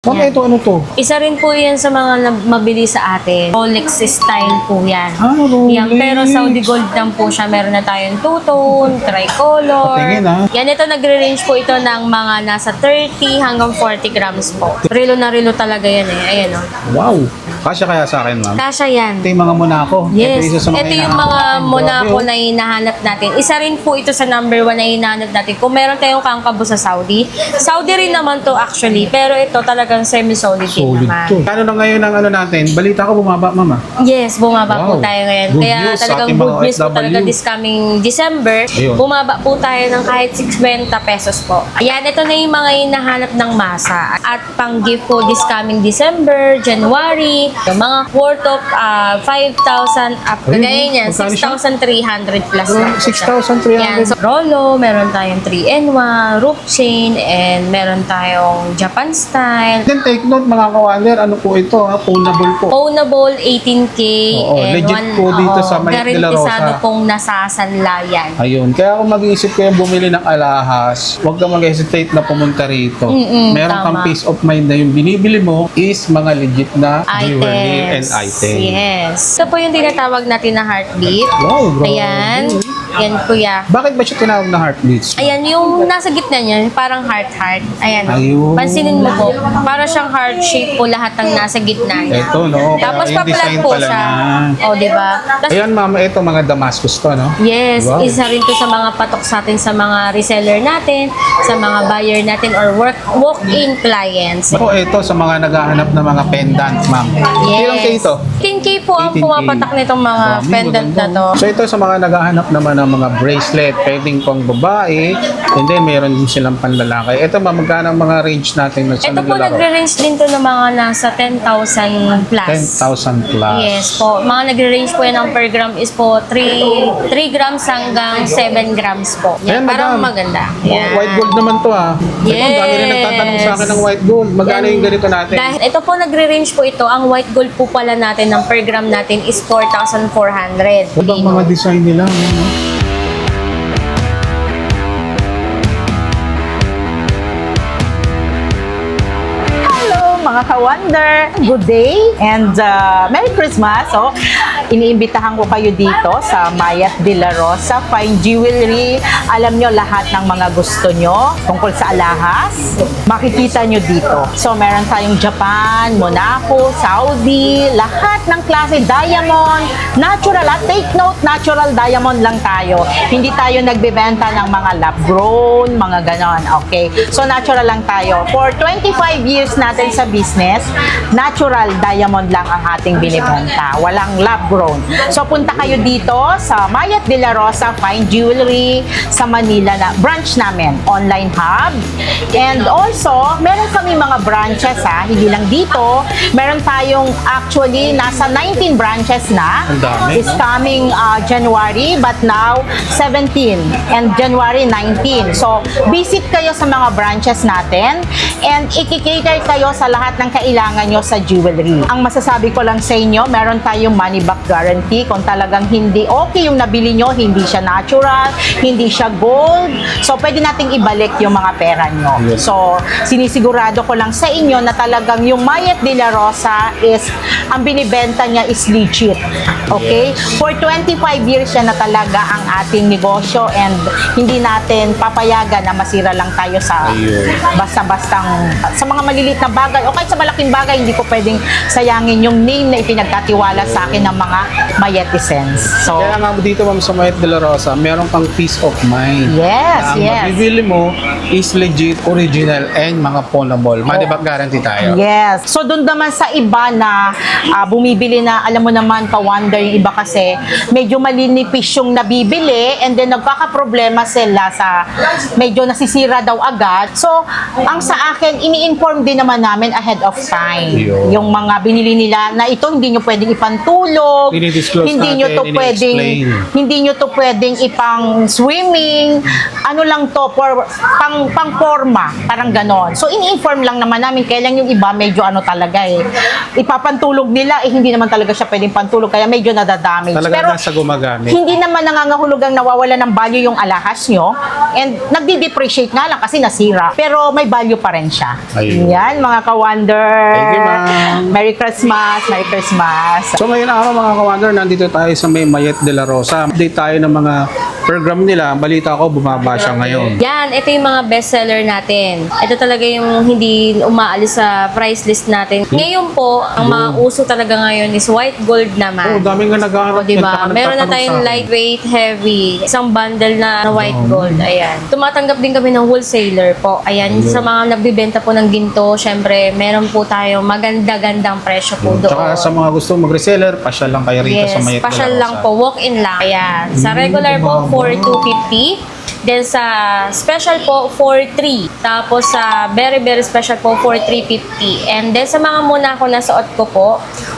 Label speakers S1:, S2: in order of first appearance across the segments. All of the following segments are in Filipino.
S1: Ano
S2: Yan.
S1: ito? Ano to?
S2: Isa rin po yan sa mga mabili sa atin. Rolex style po yan.
S1: Ah, Rolex.
S2: Yan, pero Saudi gold lang po siya. Meron na tayong two-tone, tricolor.
S1: Patingin, ah.
S2: Yan, ito nagre-range po ito ng mga nasa 30 hanggang 40 grams po. Relo na relo talaga yan eh. Ayan o.
S1: Wow. Kasya kaya sa akin, ma'am?
S2: Kasha yan.
S1: Ito yung mga Monaco.
S2: Yes.
S1: Ito, isa sa mga
S2: Ito yung
S1: hinahanap
S2: mga
S1: natin.
S2: Monaco
S1: Grabe, oh.
S2: na hinahanap natin. Isa rin po ito sa number 1 na hinahanap natin. Kung meron tayong kangkabo sa Saudi, Saudi rin naman to actually. Pero ito talagang semi-solid din
S1: Solid
S2: naman.
S1: to. Ano na ngayon ang ano natin? Balita ko bumaba, mama.
S2: Yes, bumaba po
S1: Wow.
S2: tayo ngayon.
S1: Good
S2: Kaya
S1: news sa
S2: talagang
S1: ating
S2: good
S1: mga
S2: news po
S1: OFW.
S2: talaga this coming December.
S1: Ayun.
S2: Bumaba po tayo ng kahit 620 pesos po. Ayan, ito na yung mga hinahanap ng masa. At pang-gift po this coming December, January, yung mga worth of 5,000 up.
S1: Ayun,
S2: Kagaya niyan,
S1: magkano siya?
S2: 6,300 plus lang po siya.
S1: 6,300.
S2: Yan, so Rolo, meron tayong 3-in-1, rope chain, and meron tayong Japan style.
S1: Then take note mga kawander, ano po ito? Ha? Phonable po.
S2: Ownable 18K
S1: Oo,
S2: and
S1: legit po dito sa Mayat de la Rosa.
S2: garantisado pong nasasanlayan.
S1: Ayun. Kaya kung mag-iisip kayo bumili ng alahas, huwag ka mag-hesitate na pumunta rito. Meron
S2: tama.
S1: kang peace of mind na yung binibili mo is mga legit na jewelry and
S2: Items.
S1: items.
S2: Yes. Ito po yung tinatawag natin na heartbeat.
S1: Wow, grabe.
S2: Ayan. Yan, kuya.
S1: Bakit ba siya tinawag na heartbeats?
S2: Ayan, yung nasa gitna niya, parang heart-heart. Ayan.
S1: Ayun.
S2: Pansinin mo po. Para siyang heart shape po lahat ng nasa gitna niya.
S1: Ito, no? Kaya
S2: Tapos
S1: yung
S2: pa-flat
S1: design
S2: po
S1: pala
S2: siya.
S1: niya.
S2: O, di ba? Tapos
S1: Ayan, mama, ito mga Damascus to, no?
S2: yes,
S1: Wow.
S2: isa rin to sa mga patok sa atin sa mga reseller natin, sa mga buyer natin or walk-in clients.
S1: Ako, ito sa mga naghahanap ng mga pendant, ma'am. Ilang kayo ito?
S2: 10K po ang
S1: 18K.
S2: pumapatak nitong mga
S1: Dami,
S2: pendant na
S1: maganda.
S2: to.
S1: So ito sa mga naghahanap naman ng mga bracelet, pwedeng pang babae, and then meron din silang panlalaki. Ito ma'am, magkano ang mga range natin sa
S2: Ito po
S1: naglalaro?
S2: nagre-range din to ng mga nasa 10,000 plus.
S1: 10,000 plus.
S2: Yes po. Mga nagre-range po yan ang per gram is po 3 grams hanggang 7 grams po.
S1: Ayan,
S2: Yan, parang
S1: madam.
S2: maganda.
S1: Oh,
S2: Yan.
S1: white gold naman to ha.
S2: Yes.
S1: Ang dami rin nagtatanong sa akin ng white gold. Magkano
S2: Yan.
S1: yung ganito natin?
S2: Dahil ito po nagre-range po ito, ang white gold po pala natin ng per gram natin is 4,400.
S1: Ano bang mga design nila? Ano?
S3: Hello mga ka-wonder! Good day and Merry Christmas! So, iniimbitahan ko kayo dito sa Mayat de la Rosa Fine Jewelry. Alam nyo lahat ng mga gusto nyo tungkol sa alahas, makikita nyo dito. So, meron tayong Japan, Monaco, Saudi, lahat ng klase, diamond, natural. At take note, natural diamond lang tayo. Hindi tayo nagbebenta ng mga lab-grown, mga ganon. Okay? So, natural lang tayo. For 25 years natin sa business, natural diamond lang ang ating binibenta. Walang lab-grown. So, punta kayo dito sa Mayat de la Rosa Fine Jewelry sa Manila na branch namin, online hub. And also, meron kami mga branches hindi lang dito. Meron tayong actually nasa 19 branches na.
S1: Ang dami,
S3: It's
S1: no?
S3: coming January but now 17 and January 19. So, visit kayo sa mga branches natin and ikikater kayo sa lahat ng kailangan nyo sa jewelry. Ang masasabi ko lang sa inyo, meron tayong money back guarantee kung talagang hindi okay yung nabili nyo, hindi siya natural, hindi siya gold. So, pwede nating ibalik yung mga pera nyo.
S1: Yes.
S3: So, sinisigurado ko lang sa inyo na talagang yung Mayat de la Rosa is, ang binibenta niya is legit. Okay? For 25 years siya na talaga ang ating negosyo and hindi natin papayagan na masira lang tayo sa
S1: Ayun.
S3: basta-bastang sa mga maliliit na bagay o kahit sa malaking bagay, hindi ko pwedeng sayangin yung name na ipinagkatiwala sa akin ng mga Mayetisens. So,
S1: Kaya nga dito ma'am sa Mayat de la Rosa, meron kang peace of mind.
S3: yes,
S1: Ang
S3: yes.
S1: mabibili mo is legit, original, and mga phonable. Money back guarantee tayo.
S3: Yes. So, doon naman sa iba na bumibili na, alam mo naman, ka-wonder yung iba kasi, medyo malinipis yung nabibili and then nagkakaproblema sila sa medyo nasisira daw agad. So, ang sa akin, ini-inform din naman namin ahead of time.
S1: Yun.
S3: Yung mga binili nila na ito, hindi nyo pwedeng ipantulog.
S1: Dinidisclose
S3: Hindi nyo to
S1: natin,
S3: pwedeng,
S1: ini-explain.
S3: hindi nyo to pwedeng ipang swimming. Ano lang to, pang forma. Parang ganon. So, ini-inform lang naman namin. Kailan yung iba, medyo ano talaga ipapantulog nila, hindi naman talaga siya pwedeng pantulog. Kaya medyo nadadamage.
S1: Talagang
S3: Pero,
S1: nasa gumagamit.
S3: hindi naman nangangahulugang nawawala ng value yung alahas nyo. And nagdi-depreciate nga lang kasi nasira. Pero may value pa rin siya.
S1: Ayun.
S3: Yan, mga ka-wonder. Ka-Wonder.
S1: Thank you, ma'am.
S3: Merry Christmas. Merry Christmas.
S1: So ngayon araw mga ka-wonder, nandito tayo sa may Mayet de la Rosa. Update tayo ng mga program nila. Balita ko, bumaba siya ngayon.
S2: Yan, ito yung mga bestseller natin. Ito talaga yung hindi umaalis sa price list natin. Ngayon po, ang mga uso talaga ngayon is white gold
S1: Oh,
S2: naman.
S1: daming nga naghahanap.
S2: O, diba?
S1: nagtatanong
S2: Meron na
S1: sa
S2: tayong
S1: akin.
S2: lightweight, heavy. Isang bundle na white gold. Ayan. Tumatanggap din kami ng wholesaler po. Ayan. Sa mga nagbibenta po ng ginto, syempre, meron po tayong maganda-gandang presyo po doon.
S1: Tsaka sa mga gusto mag-reseller, pasyal lang kayo rito
S2: Yes,
S1: sa Mayet de la Rosa.
S2: pasyal lang po. Walk-in lang. Ayan. Sa regular po, 4,250. Then sa special po, 4,300. Tapos sa very, very special po, 4,350. And then sa mga muna ko nasuot ko po,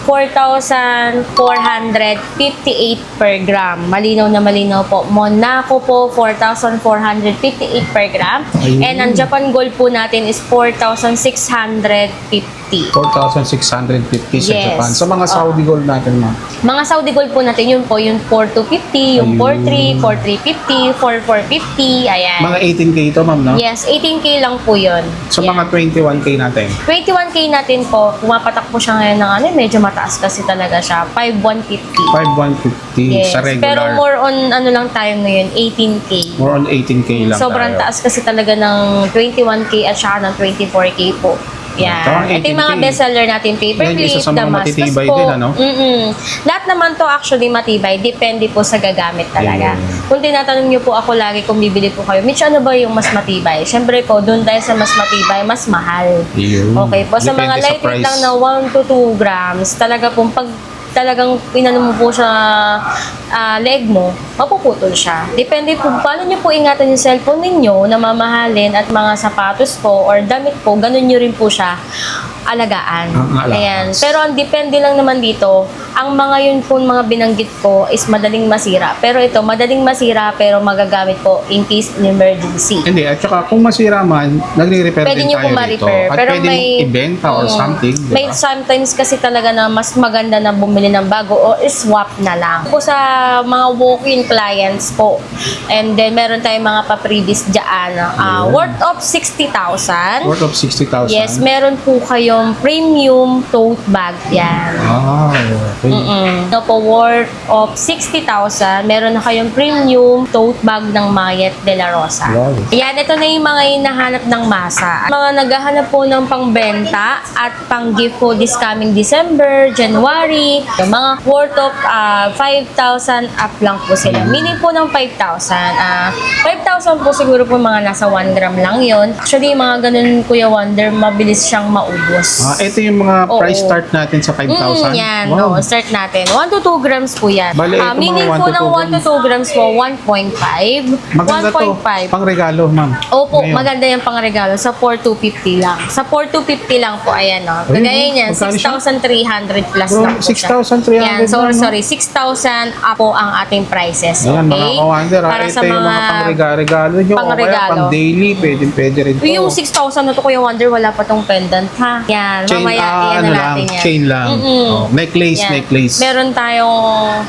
S2: 4,458 per gram. Malinaw na malinaw po. Monaco po, 4,458 per gram.
S1: Ayun.
S2: And ang Japan Gold po natin is 4,650.
S1: 4,650 sa
S2: Yes.
S1: Japan. Sa mga Saudi gold natin, ma'am.
S2: Mga Saudi Gold po natin, yun po, yung 4,250, yung
S1: Ayun.
S2: 4,300, 4,350, 4,450, ayan.
S1: Mga 18K ito, ma'am, no?
S2: Yes, 18K lang po yun.
S1: Sa
S2: Yan.
S1: mga 21K natin.
S2: 21K natin po, pumapatak po siya ngayon ng ano, medyo mataas kasi talaga siya, 5,150.
S1: 5,150
S2: Yes,
S1: sa regular.
S2: pero more on ano lang tayo ngayon, 18K.
S1: More on 18K lang
S2: Sobrang
S1: tayo.
S2: taas kasi talaga ng 21K at saka ng 24K po.
S1: Parang
S2: Yan. Ito yung mga
S1: 18K.
S2: bestseller natin, paper
S1: Yan, isa
S2: clip,
S1: sa mga
S2: Damascus
S1: matitibay
S2: po.
S1: din, ano?
S2: Lahat naman to actually matibay, depende po sa gagamit talaga.
S1: Ayun.
S2: Kung tinatanong niyo po ako lagi kung bibili po kayo, Mitch, ano ba yung mas matibay? Siyempre po, doon tayo sa mas matibay, mas mahal.
S1: Yun.
S2: Okay po, sa
S1: Depende
S2: mga
S1: sa
S2: lightweight
S1: price.
S2: lang na 1 to 2 grams, talaga pong pag talagang pinano mo po sa leg mo, mapuputol siya. Depende po, paano nyo po ingatan yung cellphone ninyo na mamahalin at mga sapatos po or damit po, ganun nyo rin po siya alagaan.
S1: Ang alagaan.
S2: Ayan. Pero ang depende lang naman dito, ang mga yun po mga binanggit ko is madaling masira. Pero ito, madaling masira pero magagamit po in case in emergency.
S1: Hindi, at saka kung masira man, nagre-repair
S2: Pwede
S1: din
S2: nyo
S1: tayo
S2: po
S1: dito.
S2: ma-repair.
S1: At
S2: Pero
S1: pwede
S2: may
S1: mong ibenta or something. Diba?
S2: May sometimes kasi talaga na mas maganda na bumili ng bago o swap na lang. Po sa mga walk-in clients po. And then meron tayong mga pa-previous dyan. Worth of 60,000.
S1: Worth of 60,000.
S2: Yes, meron po kayong premium tote bag yan.
S1: Ah, okay.
S2: No po, worth of 60,000. Meron na kayong premium tote bag ng Mayet de la Rosa.
S1: Wow.
S2: Yan, ito na yung mga hinahanap ng masa. Mga naghahanap po ng pangbenta at pang-gift po this coming December, January. Yung mga worth of 5,000 up lang po sila. Meaning po ng 5,000. 5,000 po siguro po mga nasa 1 gram lang yon. Actually, mga ganun, Kuya Wonder, mabilis siyang maubos.
S1: Ito yung mga
S2: Oo.
S1: price start natin sa 5,000.
S2: Yan,
S1: Wow.
S2: no, start natin. 1 to 2 grams po yan.
S1: Bale, ito
S2: Meaning
S1: mga
S2: po
S1: 1 to
S2: ng
S1: 2
S2: 1 to 2 grams po, 1.5.
S1: Maganda to.
S2: 1.5.
S1: Pang regalo, ma'am.
S2: Opo,
S1: Ngayon.
S2: maganda yung pangregalo sa 4,250 lang. Sa 4,250 lang po, ayan o.
S1: Ayun,
S2: Kagaya niyan,
S1: magkano siya?
S2: 6,300 plus
S1: Bro,
S2: lang po siya.
S1: 6,300
S2: Yan,
S1: lang, no?
S2: sorry, 6,000 up po ang ating prices.
S1: Ayan, mga
S2: Okay?
S1: ka-wonder.
S2: Para
S1: Ito
S2: sa
S1: yung mga pang-regalo nyo. O kaya
S2: pang-regalo.
S1: pang-daily, pwede rin to.
S2: Yung 6,000 na to, Kuya Wonder, wala pa tong pendant, ha? Yan,
S1: Chain,
S2: mamaya, iyan
S1: ano
S2: na
S1: lang,
S2: natin yan.
S1: chain lang. Oh, necklace,
S2: Yan.
S1: necklace.
S2: Meron tayong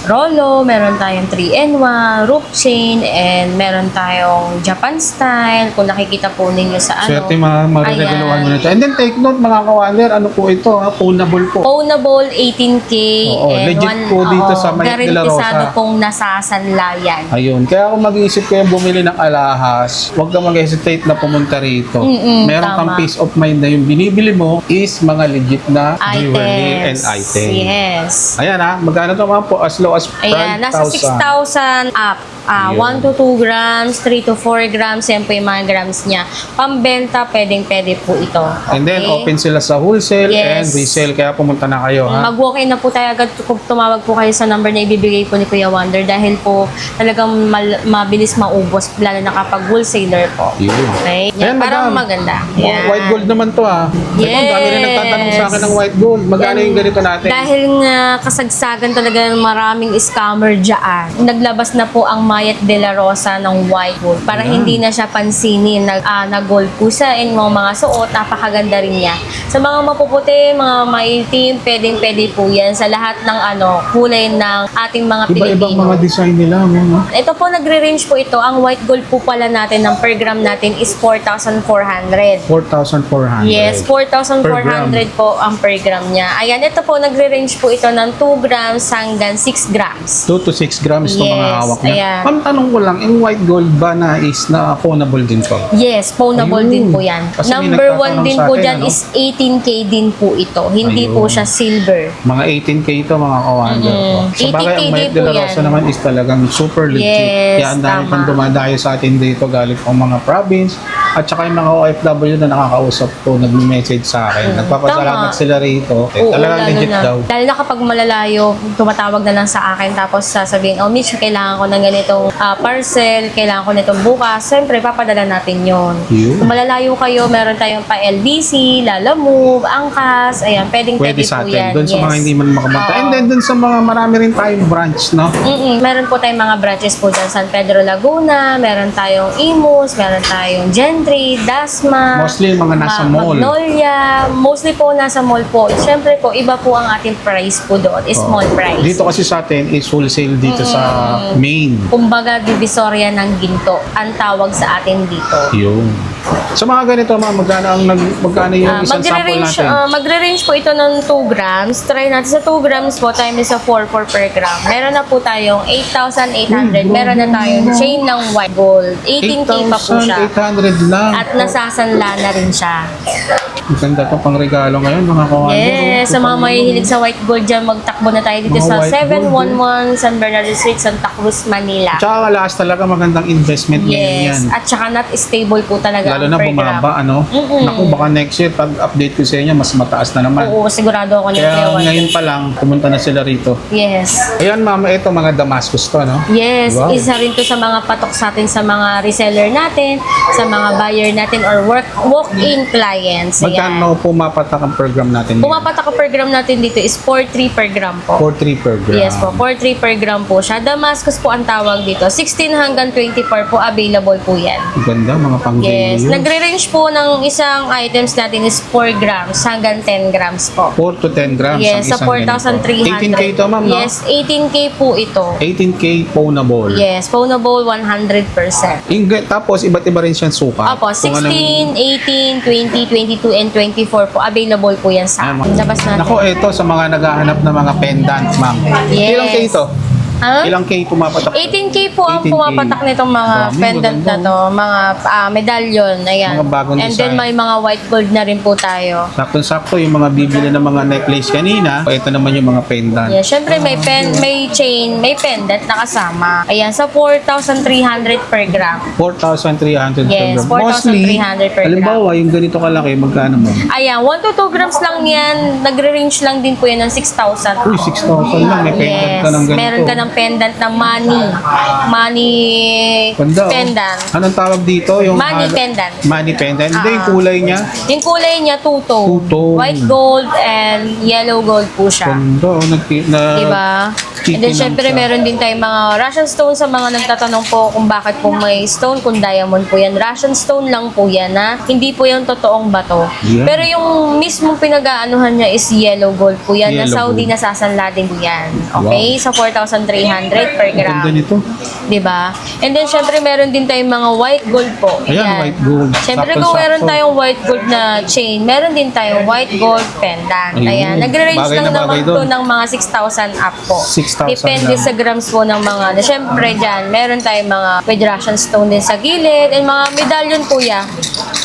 S2: Rolo, meron tayong 3-in-1, rope chain, and meron tayong Japan style. Kung nakikita po ninyo sa ano.
S1: Swerte mga regaluhan mo nito. And then take note mga ka-wonder, ano po ito ha? Phonable po.
S2: Ownable, 18K.
S1: Oo, legit po dito sa Mayet de la Rosa.
S2: Garantisado pong nasasanlayan.
S1: Ayun. Kaya kung mag-iisip kayo bumili ng alahas, huwag ka mag-hesitate na pumunta rito. Meron kang
S2: tama.
S1: peace of mind na yung binibili mo is mga legit na jewelry and
S2: Items.
S1: item.
S2: Yes.
S1: Ayan ha, magkano naman po as low as 5,000.
S2: Ayan, nasa 6,000 up.
S1: Yun.
S2: 1 to 2 grams, 3 to 4 grams, yan po yung mga grams niya. Pambenta, pwede po ito. Okay?
S1: And then open sila sa wholesale and
S2: Yes.
S1: resale. Kaya pumunta na kayo ha.
S2: Mag-walk-in na po tayo agad kung tumawag po kayo sa number na ibibigay po ni Kuya Wonder dahil po talagang mabilis maubos lalo na kapag wholesaler po.
S1: Yun.
S2: Okay?
S1: Ayan,
S2: Yan, parang
S1: madam.
S2: maganda.
S1: Oh, white gold naman to ha. Ito, ang dami rin nagtatanong sa akin ng white gold. Magkano yung ganito natin?
S2: Dahil nga kasagsagan talaga ng maraming scammer dyan, naglabas na po ang Mayat de la Rosa ng white gold para hindi na siya pansinin na gold po sa inyong mga suot. Napakaganda rin niya. Sa mga mapuputi, mga maitim, pwedeng-pwede po yan sa lahat ng kulay ng ating mga
S1: Iba-ibang
S2: Pilipino.
S1: mga design nila. No?
S2: Ito po, nagre-range po ito. Ang white gold po pala natin ng per gram natin is 4,400.
S1: 4,400.
S2: Yes, 4,400 po ang per gram niya. Ayan, ito po, nagre-range po ito ng 2 grams hanggang 6 grams.
S1: 2 to 6 grams itong mga
S2: Yes,
S1: hawak niya.
S2: ayan.
S1: Ma'am, tanong ko lang, yung white gold ba na is na pawnable din to?
S2: Yes, pawnable
S1: Ayun.
S2: din po yan.
S1: Kasi may
S2: Number 1
S1: nagtatanong
S2: din
S1: sa
S2: po
S1: atin,
S2: dyan
S1: ano?
S2: is 18K din po ito. Hindi
S1: Ayun.
S2: po siya silver.
S1: Mga 18K ito, mga kawander ko. Sa bagay,
S2: 80K
S1: ang Mayat
S2: din
S1: de la
S2: po
S1: Rosa
S2: yan.
S1: naman is talagang super legit.
S2: Yes,
S1: Kaya ang dami
S2: tama.
S1: pang dumadayo sa atin dito galing pang mga province at saka yung mga OFW na nakakausap ko, nagme-message sa akin. Nagpapasalamat
S2: Tama.
S1: sila rito.
S2: Oo,
S1: Talagang
S2: lalo
S1: legit
S2: na.
S1: daw.
S2: Lalo na kapag malalayo, tumatawag na lang sa akin tapos sasabihin, oh Mitch, kailangan ko ng ganitong parcel, kailangan ko nitong bukas. Siyempre, papadala natin yon.
S1: Yun.
S2: Kung malalayo kayo, meron tayong pa LBC, Lala Move, Angkas, ayan, pwede
S1: Pwede sa
S2: po
S1: atin.
S2: yan.
S1: Doon sa mga
S2: Yes.
S1: hindi man makapunta.
S2: Oo.
S1: And then doon sa mga marami rin tayong branch, no?
S2: Meron po tayong mga branches po dyan, San Pedro Laguna, meron tayong Imus, meron tayong Gentry, Dasma,
S1: Mostly yung mga nasa mall.
S2: Magnolia, mostly po nasa mall po. Siyempre po, iba po ang ating price po doon, is small price.
S1: Dito kasi sa atin is wholesale dito sa main.
S2: Kumbaga, divisoria ng ginto ang tawag sa atin dito.
S1: Yun. Sa mga ganito, mga magkano yung isang sample natin?
S2: Magre-range po ito ng 2 grams. Try natin sa 2 grams po, time is sa 4 per gram. Meron na po tayong 8,800. Meron na tayong chain ng white gold. 18K pa po siya.
S1: 8,800 lang.
S2: At nasasanla na rin siya.
S1: Ang ganda to pang regalo ngayon, mga kawander.
S2: Yes, sa mga mahihilig sa white gold dyan, magtakbo na tayo dito
S1: Mga
S2: sa
S1: white gold,
S2: 711 San Bernardo Street, Santa Cruz, Manila.
S1: Tsaka last talaga magandang investment ngayon yan.
S2: Yes, at saka not stable po talaga
S1: Lalo
S2: ang
S1: na
S2: per gram.
S1: bumaba, ano? Naku, baka next year, pag-update ko sa inyo, mas mataas na naman.
S2: Oo, sigurado ako niya.
S1: Kaya ngayon pa lang, pumunta na sila rito.
S2: Yes.
S1: Ayan, mama, ito mga Damascus to, no?
S2: Yes,
S1: Wow.
S2: isa rin to sa mga patok sa atin sa mga reseller natin, sa mga buyer natin or walk-in clients. Ayan.
S1: Magkano pumapatak ang program natin?
S2: Pumapatak ang per gram natin dito is 4.3 per gram po.
S1: 4.3 per gram.
S2: Yes po, 4.3 per gram po siya. Damascus po ang tawag dito. 16 hanggang 24 po available po yan.
S1: Ang ganda, mga pang
S2: Yes,
S1: daily.
S2: nagre-range po ng isang items natin is 4 grams hanggang 10 grams po.
S1: 4 to 10 grams
S2: Yes,
S1: ang
S2: sa
S1: isang ganito.
S2: 4,300.
S1: 18K to, ma'am, no?
S2: Yes, 18K po ito.
S1: 18K pawnable.
S2: Yes, pawnable 100%.
S1: Tapos, iba't iba rin siyang sukat.
S2: Opo,
S1: Kung anong-
S2: 16, 18, 20, 22, and 24 po. Available po yan sa
S1: Ayan,
S2: labas natin.
S1: Nako, ito sa mga naghahanap ng mga pendant, ma'am.
S2: Yes.
S1: Ilang K ito?
S2: Ha?
S1: Ilang K pumapatak?
S2: 18K po ang
S1: 18K.
S2: pumapatak nitong mga
S1: Dami,
S2: pendant na
S1: maganda.
S2: to, mga medallion, ayan.
S1: Mga bagong
S2: And then
S1: design.
S2: may mga white gold na rin po tayo.
S1: Saktong-sakto yung mga bibili ng mga necklace kanina. Ito naman yung mga pendant.
S2: Yeah, syempre may may chain, may pendant na kasama. Ayan, sa 4,300 per gram.
S1: 4,300
S2: Yes,
S1: per gram.
S2: 4,300 per gram.
S1: halimbawa, yung ganito kalaki, magkano mo?
S2: Ayan, 1 to 2 grams lang yan. Nagre-range lang din po yan ng 6,000.
S1: Uy, 6,000 lang. May pendant
S2: Yes,
S1: ka ng ganito.
S2: meron ka ng pendant na money
S1: Ganda, oh.
S2: pendant.
S1: Anong tawag dito? Yung
S2: Money pendant.
S1: Money pendant. Hindi, yung kulay niya.
S2: Yung kulay niya, two-tone.
S1: Two-tone.
S2: White gold and yellow gold po siya.
S1: Ganda, oh.
S2: Diba? And then,
S1: Chicken
S2: syempre,
S1: lang siya.
S2: meron din tayong mga Russian stone sa mga nagtatanong po kung bakit po may stone, kung diamond po yan. Russian stone lang po yan, ha? Hindi po yung totoong bato.
S1: Yeah.
S2: Pero yung mismong pinag-aanuhan niya is yellow gold po yan. Na
S1: Yellow
S2: Saudi
S1: gold.
S2: nasasanla din po yan. Okay? Sa 4,300 per gram.
S1: Ganda nito.
S2: Diba? And then, syempre, meron din tayong mga white gold po.
S1: Ayan, white gold.
S2: Syempre,
S1: Saktong-sakto.
S2: kung meron tayong white gold na chain, meron din tayong white gold pendant.
S1: Ayun.
S2: Ayan. Nagre-range
S1: Bagay
S2: lang
S1: na bagay
S2: naman to
S1: doon.
S2: ng mga 6,000 up po.
S1: 6,000
S2: Depende
S1: lang.
S2: sa grams po ng mga, syempre dyan, meron tayong mga with Russian stone din sa gilid, and mga medallion po yan.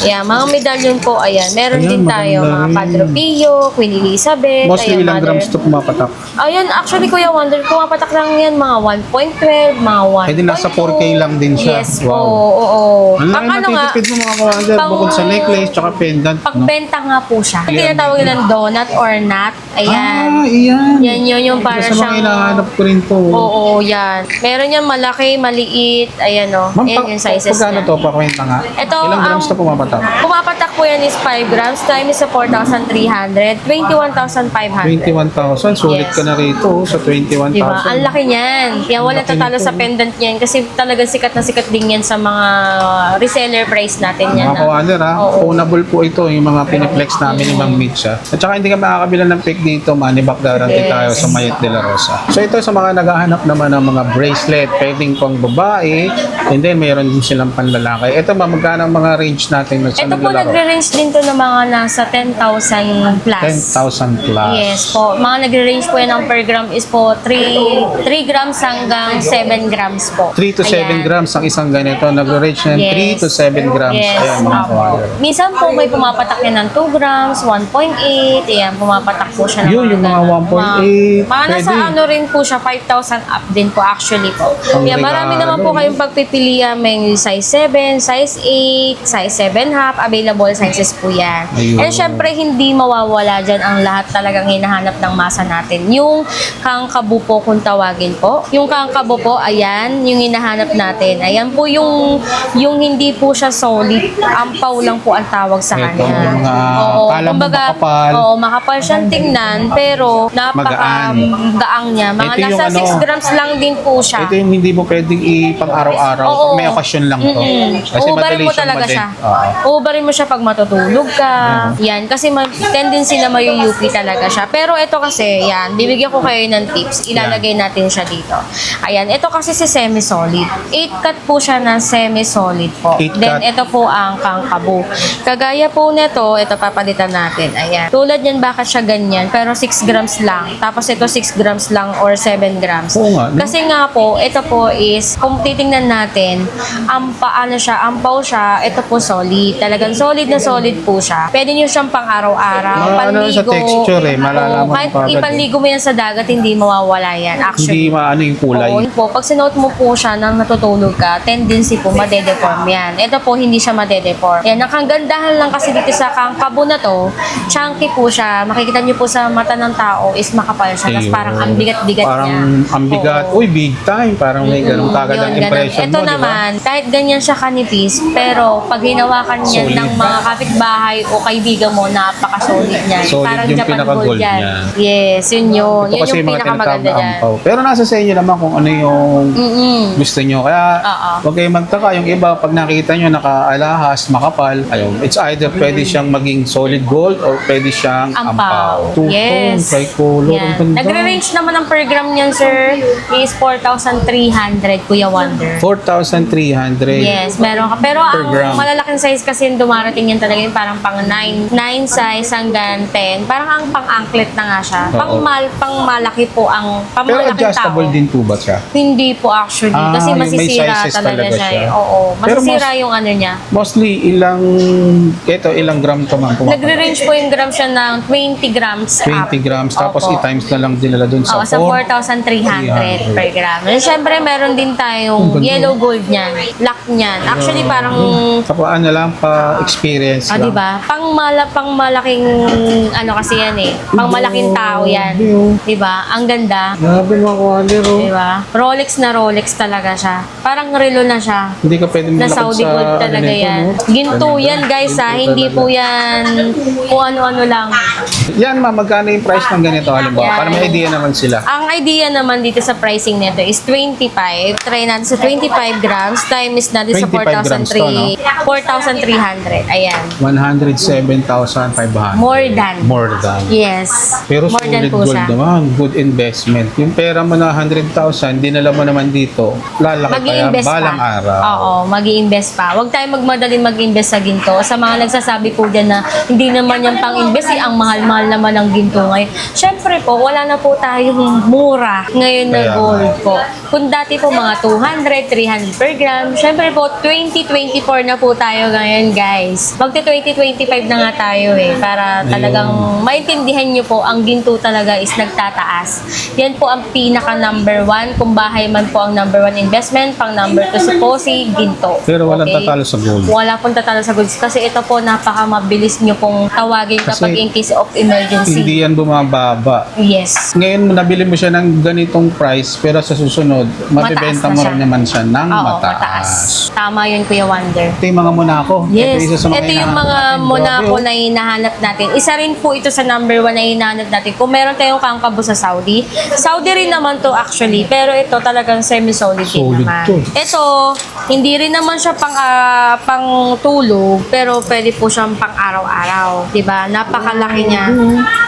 S2: Ayan, mga medallion po, ayan. Meron
S1: Ayan,
S2: din tayo
S1: maganda
S2: mga
S1: rin.
S2: Padre Pio, Queen Elizabeth,
S1: Mostly
S2: ayan,
S1: ilang
S2: Mother.
S1: grams ito pumapatak?
S2: Ayun, actually, Kuya Wonder, pumapatak lang yan, mga 1.12, mga 1.2.
S1: Pwede nasa 4K lang din siya.
S2: Yes,
S1: Wow.
S2: oo.
S1: Ang
S2: Pang
S1: laki
S2: ano nga,
S1: matitipid mo mga kawander,
S2: pang-
S1: bukod sa necklace tsaka pendant. No?
S2: pagbenta nga po siya.
S1: Ilan
S2: Tinatawag
S1: dito?
S2: nilang donut or nut. Ayan.
S1: Iyan.
S2: Yan yun yung para
S1: Sa mga
S2: siyang...
S1: hinahanap ko rin to.
S2: Oo, yan. Meron yan malaki, maliit. Ayan o.
S1: Ma'am,
S2: Ayan yung sizes
S1: pagkano
S2: niya.
S1: to? Pakwenta nga.
S2: Ito,
S1: Ilang grams to pumapatak?
S2: Pumapatak po yan is 5 grams times sa 4,300, 21,500.
S1: 21,000. Sulit
S2: Yes.
S1: ka na rito sa 21,000.
S2: Diba? Ang laki niyan. Yan, wala
S1: Laki
S2: tatalo
S1: nito.
S2: sa pendant niyan kasi talagang sikat na sikat din yan sa mga reseller price natin yan.
S1: Mga kawander ha,
S2: Oo.
S1: ownable po ito yung mga piniplex namin ni Ma'am Mitch ha. At saka hindi ka makakabila ng pick dito, money back guarantee
S2: Yes.
S1: tayo sa Mayet de la Rosa. So ito sa mga naghahanap naman ng mga bracelet, pwedeng pang babae, and then meron din silang panlalaki. Ito magkano ang mga range natin sa
S2: Ito po
S1: naglalaro?
S2: nagre-range din to ng mga nasa 10,000 plus.
S1: 10,000 plus.
S2: Yes po. Mga nagre-range po yan ng per gram is po 3 grams hanggang 7 grams po.
S1: 3 to 7
S2: Ayan.
S1: grams ang isang ganito. Nag-range ng 3 to 7 grams.
S2: Yes.
S1: Ayan mga
S2: Opo.
S1: kawander.
S2: Minsan po may pumapatak yan ng 2 grams, 1.8. Ayan, pumapatak po siya ng
S1: Yun, yung mga
S2: ganun.
S1: 1.8,
S2: Mga nasa
S1: pwede.
S2: ano rin po siya, 5,000 up din po actually po.
S1: Ang
S2: Yan, marami
S1: regalo.
S2: naman po kayong pagpipilian. May size 7, size 8, size 7 half. Available sizes po yan.
S1: Ayun.
S2: And syempre, hindi mawawala dyan ang lahat talagang hinahanap ng masa natin. Yung kangkabu po kung tawagin po. Yung kangkabu po, ayan, yung hinahanap natin. Ayan po yung hindi po siya solid. Ampaw lang po ang tawag sa
S1: Ito,
S2: kanya.
S1: yung, kala mo makapal.
S2: Oo, makapal siyang tingnan, pero
S1: Magaan.
S2: napaka-gaang niya. Mga
S1: Ito yung
S2: nasa
S1: ano,
S2: 6 grams lang din po siya.
S1: Ito yung hindi mo pwedeng ipang araw-araw.
S2: Oo.
S1: May okasyon lang to. Kasi
S2: Uubarin
S1: madali
S2: mo
S1: siyang
S2: talaga
S1: madin.
S2: siya.
S1: Oo.
S2: Uubarin mo siya pag matutulog ka. Yan, kasi may tendency na may UP talaga siya. Pero ito kasi, yan, bibigyan ko kayo ng tips. Ilalagay natin siya dito. Ayan, ito kasi si semi-solid. 8 cut po siya na semi-solid po.
S1: 8
S2: Then,
S1: cut.
S2: ito po ang kangkabu. Kagaya po nito, ito papalitan natin. Ayan. Tulad yan, bakit siya ganyan? Pero 6 grams lang. Tapos ito 6 grams lang or 7 grams.
S1: Oo nga, no?
S2: Kasi nga po, ito po is, kung titingnan natin, ampaw siya, ito po solid. Talagang solid na solid po siya. Pwede nyo siyang pang araw-araw,
S1: Ano sa texture eh, malalaman
S2: Oo, kahit
S1: mo agad
S2: ipanligo mo yan sa dagat, hindi mawawala yan.
S1: Hindi
S2: Actually,
S1: maano yung kulay.
S2: Oo, yun po. Pag sinuot mo po siya nang natutulog ka, tendency po, madedeform yan. Ito po, hindi siya madedeform. Yan, ang kagandahan lang kasi dito sa kangkabo na to, chunky po siya. Makikita niyo po sa mata ng tao is makapal siya. Tapos
S1: Ayun.
S2: parang ang bigat-bigat niya.
S1: Parang ang bigat.
S2: Oo.
S1: Uy, big time. Parang may ganun kagad ang
S2: Yun, ganun.
S1: impression
S2: Ito
S1: mo, di ba?
S2: naman, kahit ganyan siya kanipis, pero pag hinawakan niya
S1: Solid.
S2: ng mga kapitbahay o kaibigan mo, napaka-solid niya.
S1: Solid
S2: Parang
S1: yung
S2: Japan
S1: pinaka-gold
S2: gold yan.
S1: niya.
S2: Yes, yun yun.
S1: Ito
S2: Yun
S1: kasi
S2: yung
S1: yung mga
S2: pinakamaganda
S1: tinatawag na
S2: dyan.
S1: ampaw. Pero nasa sa inyo naman kung ano yung gusto nyo. Kaya
S2: Oo.
S1: huwag kayong magtaka. Yung iba, pag nakita nyo nakaalahas, makapal, ayun, it's either pwede siyang maging solid gold or pwede siyang ampaw.
S2: Ampaw.
S1: Two-tone,
S2: Yes.
S1: tricolor, ang
S2: Yan.
S1: ganda.
S2: Nagre-range naman ang per gram niyan, sir, is 4,300, Kuya Wonder.
S1: 4,300.
S2: Yes, meron ka. Pero
S1: Per
S2: ang
S1: gram.
S2: malalaking size kasi yung dumarating yan talaga yung parang pang 9 size hanggang 10. Parang ang pang-anklet na nga siya.
S1: Oo.
S2: Pang-malaki po ang
S1: Pero
S2: pang-malaking
S1: adjustable
S2: tao.
S1: din po ba siya?
S2: Hindi po actually. Kasi
S1: yung may
S2: masisira
S1: sizes
S2: talaga
S1: talaga
S2: siya.
S1: siya.
S2: Oo.
S1: Pero
S2: Masisira yung ano niya.
S1: Mostly, ilang gram to ma'am pumapatak?
S2: Nagre-range po yung gram siya ng 20 grams
S1: 20 grams. Tapos
S2: Opo.
S1: i-times na lang dinala dun sa
S2: Oo, sa 4,300 per gram. And syempre, meron din tayong
S1: Ang ganda.
S2: yellow gold niyan. Lock niyan. Actually, parang...
S1: Sa paan na lang, pa-experience lang.
S2: diba? Pang malaking ano kasi yan eh. Pang malaking tao yan. Diba? Ang ganda.
S1: Grabe mga kawander, oh.
S2: Diba? Rolex na Rolex talaga siya. Parang relo na siya.
S1: Hindi ka pwede
S2: Na
S1: malakad
S2: Saudi
S1: sa
S2: gold talaga
S1: ano nito,
S2: yan.
S1: no?
S2: Ginto yan guys ha.
S1: Ginto
S2: Hindi
S1: talaga.
S2: po yan kung ano-ano lang.
S1: Yan ma'am, magkano yung price ng ganito? Halimbawa,
S2: Yan.
S1: para may idea naman sila.
S2: Ang idea naman dito sa pricing nito is 25. Try natin sa 25 grams. Time is natin sa
S1: 25 grams to, no?
S2: 4,300. Ayan.
S1: 107,500.
S2: More than.
S1: More than.
S2: Yes.
S1: Pero
S2: More than
S1: solid
S2: po
S1: gold
S2: siya.
S1: naman. Good investment. Yung pera mo na 100,000, dinala mo naman dito, lalaki kaya
S2: Mag-i-invest pa.
S1: balang araw.
S2: Oo, mag-i-invest pa. Huwag tayo magmadaling mag-invest sa ginto. Sa mga nagsasabi po dyan na hindi naman yung pang-invest, ang mahal-mahal naman ng ginto ngayon. Siyempre po, wala na po tayong mura ngayon na
S1: Kaya
S2: gold po. Kung dati po mga 200, 300 per gram, siyempre po 2024 na po tayo ngayon guys. Magti-2025 na nga tayo eh, para talagang maintindihan nyo po, ang ginto talaga is nagtataas. Yan po ang tsaka number 1. Kung bahay man po ang number 1 investment, pang number 2 si Posi, ginto.
S1: Pero walang
S2: Okay?
S1: tatalo sa gold.
S2: Wala pong tatalo sa goods kasi ito po napakamabilis nyo pong tawagin
S1: Kasi
S2: kapag in case of emergency.
S1: Hindi yan bumababa.
S2: Yes.
S1: Ngayon, nabili mo siya ng ganitong price, pero sa susunod, mabibenta
S2: Mataas na
S1: mo
S2: siya.
S1: rin naman siya ng
S2: Oo,
S1: mataas.
S2: Tama yun, Kuya Wonder.
S1: Ito yung mga Monaco.
S2: Yes,
S1: Ito, isa sa mga
S2: ito yung
S1: hinahanap
S2: mga
S1: natin.
S2: Monaco
S1: Grabe, oh.
S2: na hinahanap natin. Isa rin po ito sa number 1 na hinahanap natin. Kung meron tayong kangkabo sa Saudi, Saudi rin naman to actually, pero ito talagang semi-solid din
S1: Solid
S2: naman.
S1: to.
S2: Ito, hindi rin naman siya pang tulog, pero pwede po siyang pang araw-araw. 'Di ba? Napakalaki niya.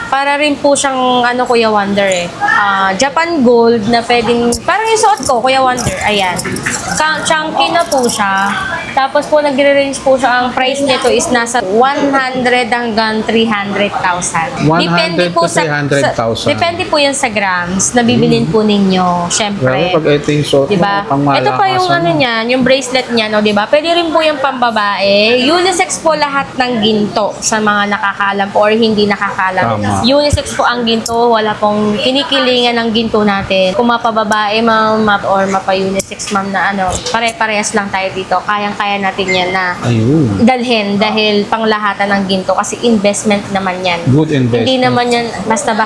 S2: Para rin po siyang Kuya Wonder Japan Gold na pwedeng, parang yung suot ko, Kuya Wonder. Ayan. Chunky na po siya. Tapos po nagre-range po siya. Ang price nito is nasa 100 hanggang 300,000.
S1: 100 to 300,000.
S2: Depende po yan sa grams na bibilin po ninyo.
S1: Grabe,
S2: Syempre.
S1: pag ito yung suot
S2: Diba?
S1: mo, pang
S2: Ito pa yung
S1: malakasan mo.
S2: niyan, yung bracelet niya, no, diba? Pwede rin po yung pambabae. Unisex po lahat ng ginto sa mga nakakaalam po or hindi nakakaalam.
S1: Tama.
S2: Unisex po ang ginto, wala pong kinikilingan ng ginto natin. Kung mapababae, ma'am, or mapa-unisex, ma'am, na pare-parehas lang tayo dito. Kayang-kaya natin yan na
S1: Ayun.
S2: dalhin dahil panglahatan ng ginto kasi investment naman yan.
S1: Good investment.
S2: Hindi naman yan basta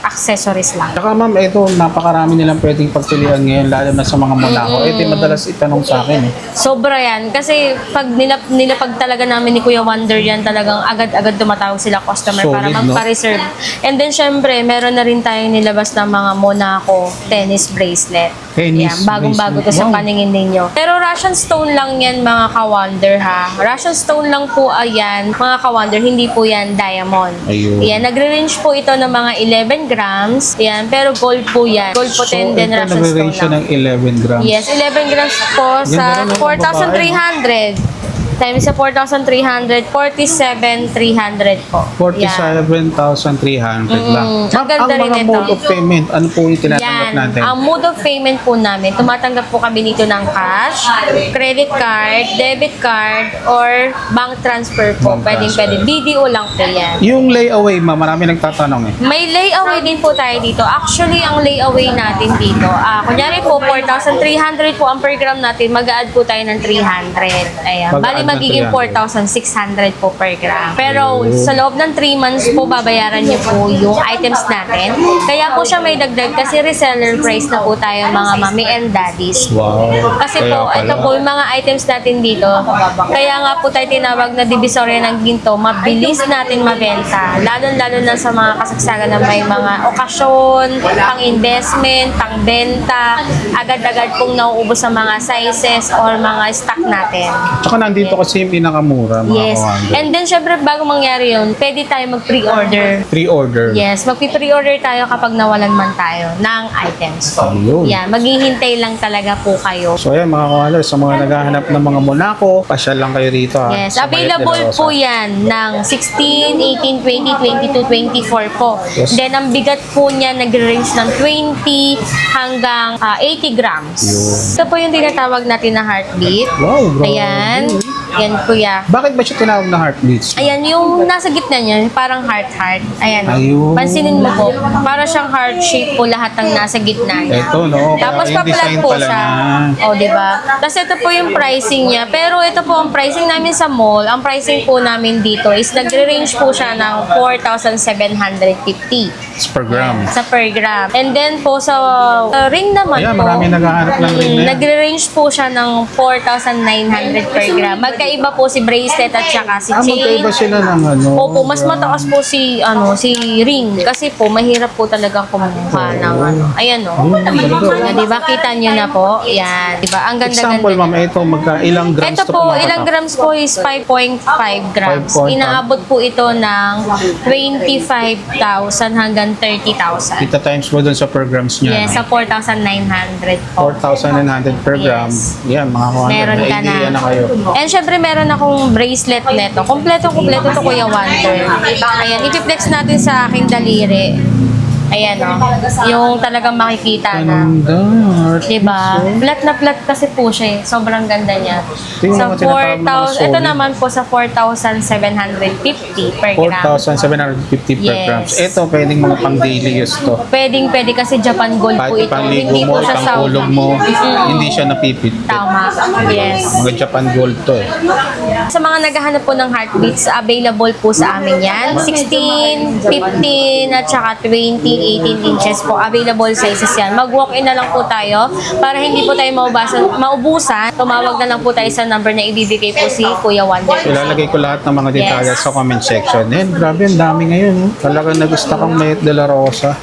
S2: accessories lang.
S1: Saka ma'am, ito, napakarami nilang pwedeng pagpilian ngayon, lalo na sa mga Monaco. Ito yung madalas itanong sa akin.
S2: Sobra yan. Kasi pag nilapag talaga namin ni Kuya Wonder yan, talagang agad-agad tumatawag sila customer para
S1: Solid, no?
S2: magpa-reserve. And then, syempre, meron na rin tayong nilabas ng mga Monaco tennis bracelet.
S1: Tennis
S2: Yan, bagong-bago to
S1: bracelet.
S2: sa
S1: Wow.
S2: paningin ninyo. Pero Russian stone lang yan, mga ka-Wonder, ha? Russian stone lang po ayan, mga ka-Wonder, hindi po yan diamond.
S1: Ayun.
S2: Yan, nagre-range po ito ng mga 11 grams. Yan, pero gold po yan. Gold po 10 din,
S1: ito,
S2: Russian
S1: nagre-range
S2: stone
S1: siya
S2: lang.
S1: ng 11 grams.
S2: Yes, 11 grams po sa
S1: Ganda rin ng
S2: 4,300. Times sa 4,300, 47,300 po.
S1: 47,300 lang.
S2: Ang
S1: Ma'am,
S2: ganda
S1: ang
S2: rin
S1: mga
S2: ito.
S1: mode of payment, ano po yung tinatanggap
S2: Yan.
S1: natin?
S2: Ang mode of payment po namin, tumatanggap po kami nito ng cash, credit card, debit card, or bank transfer po.
S1: Bank
S2: Pwedeng
S1: transfer.
S2: BDO lang po yan.
S1: Yung layaway, ma'am, marami nagtatanong eh.
S2: May layaway din po tayo dito. Actually, ang layaway natin dito, kunyari po, 4,300 po ang per gram natin, mag-add po tayo ng 300. Ayan.
S1: Mag-a-add
S2: Bali,
S1: ng
S2: magiging
S1: 300.
S2: 4,600 po per gram. Pero sa loob ng 3 months po, babayaran niyo po yung items natin. Kaya po siya may dagdag kasi reseller price na po tayo mga mami and daddies.
S1: Wow.
S2: Kasi
S1: Kaya
S2: po, ito
S1: pala.
S2: po yung mga items natin dito. Kaya nga po tayo tinawag na divisoria ng ginto. Mabilis natin mabenta. Lalo-lalo na sa mga kasagsagan na may mga okasyon, pang-investment, pang-benta. Agad-agad pong nauubos sa mga sizes or mga stock natin.
S1: Tsaka nandito kasi yung pinakamura, mga
S2: Yes.
S1: kawander.
S2: And then, syempre, bago mangyari yun, pwede tayo mag-pre-order.
S1: Pre-order.
S2: Yes, magpi-pre-order tayo kapag nawalan man tayo ng items.
S1: Ayun.
S2: Yan, maghihintay lang talaga po kayo.
S1: So ayan mga kawander, sa mga naghahanap ng mga Monaco, pasyal lang kayo rito ha.
S2: Yes,
S1: sa Mayat de la
S2: available
S1: Rosa.
S2: po yan ng 16, 18, 20, 22, 24 po.
S1: Yes.
S2: Then, ang bigat po niya nag-range ng 20 hanggang 80 grams.
S1: Yun.
S2: Ito po yung tinatawag natin na heartbeat.
S1: Wow, grabe.
S2: Ayan. Yan, kuya.
S1: Bakit ba siya tinawag na heartbeats?
S2: Ayan, yung nasa gitna niya, parang heart-heart. Ayan.
S1: Ayun.
S2: Pansinin mo po, para siyang heart shape po lahat ng nasa gitna niya.
S1: Ito no,
S2: Tapos
S1: kaya yung
S2: pa-plug
S1: design
S2: po
S1: pala
S2: siya.
S1: niya.
S2: O, di ba? Tapos ito po yung pricing niya. Pero ito po ang pricing namin sa mall. Ang pricing po namin dito is nagre-range po siya ng 4,750
S1: It's per gram.
S2: sa per gram. And then po sa ring naman
S1: Ayan,
S2: po.
S1: marami naghahanap ng ring na yan.
S2: Nagre-range po siya ng 4,900 per gram. Magkaiba po si bracelet at saka si chain.
S1: Magkaiba sila ng ano.
S2: Opo, mas mataas po si ring kasi po mahirap po talagang kumuha ng ano. Ayan oh. Ayan, 'di ba? Kita niyo na po. Yan, 'di ba? Ang ganda-ganda.
S1: Example ma'am, ito ilang grams
S2: Ito
S1: to
S2: po,
S1: pumapatak?
S2: ilang grams po is 5.5 grams.
S1: 5.5.
S2: Inaabot po ito ng 25,000 hanggang 30,000.
S1: Kita times mo dun sa per grams niya.
S2: Yes,
S1: no?
S2: sa 4,900 po.
S1: 4,900 per gram.
S2: Yes.
S1: Yan, mga kawander.
S2: Meron
S1: May
S2: ka na.
S1: idea na kayo.
S2: And syempre, meron akong bracelet neto. Kompleto to Kuya Wonder. Ayan, ipiplex natin sa aking daliri. Ayan o. Yung talagang makikita na.
S1: Ganda.
S2: Diba? Flat na flat kasi po siya eh. Sobrang ganda niya.
S1: Tingnan mo,
S2: Sa
S1: tinatawag mga
S2: 4,000, ito
S1: solid.
S2: naman po sa 4,750 per gram.
S1: 4,750 per
S2: Yes.
S1: grams. Ito, pwedeng mga pang daily use to.
S2: Pwede kasi Japan Gold po
S1: Kahit
S2: ito.
S1: pangligo
S2: Hindi
S1: mo,
S2: po siya sa
S1: pangkulog mo, hindi siya napipit.
S2: Tama. Yes.
S1: Mga Japan Gold to eh.
S2: Sa mga naghahanap po ng heartbeats, available po sa amin yan. 16, 15, at saka 20, 18 inches po. Available sizes yan. Mag-walk-in na lang po tayo para hindi po tayo maubusan. Tumawag na lang po tayo sa number na ibibigay po si Kuya Wonder.
S1: Ilalagay ko lahat ng mga detalles
S2: Yes.
S1: sa comment section. And grabe, ang dami ngayon. Oh. Talagang nagusta kang Mayet de la Rosa.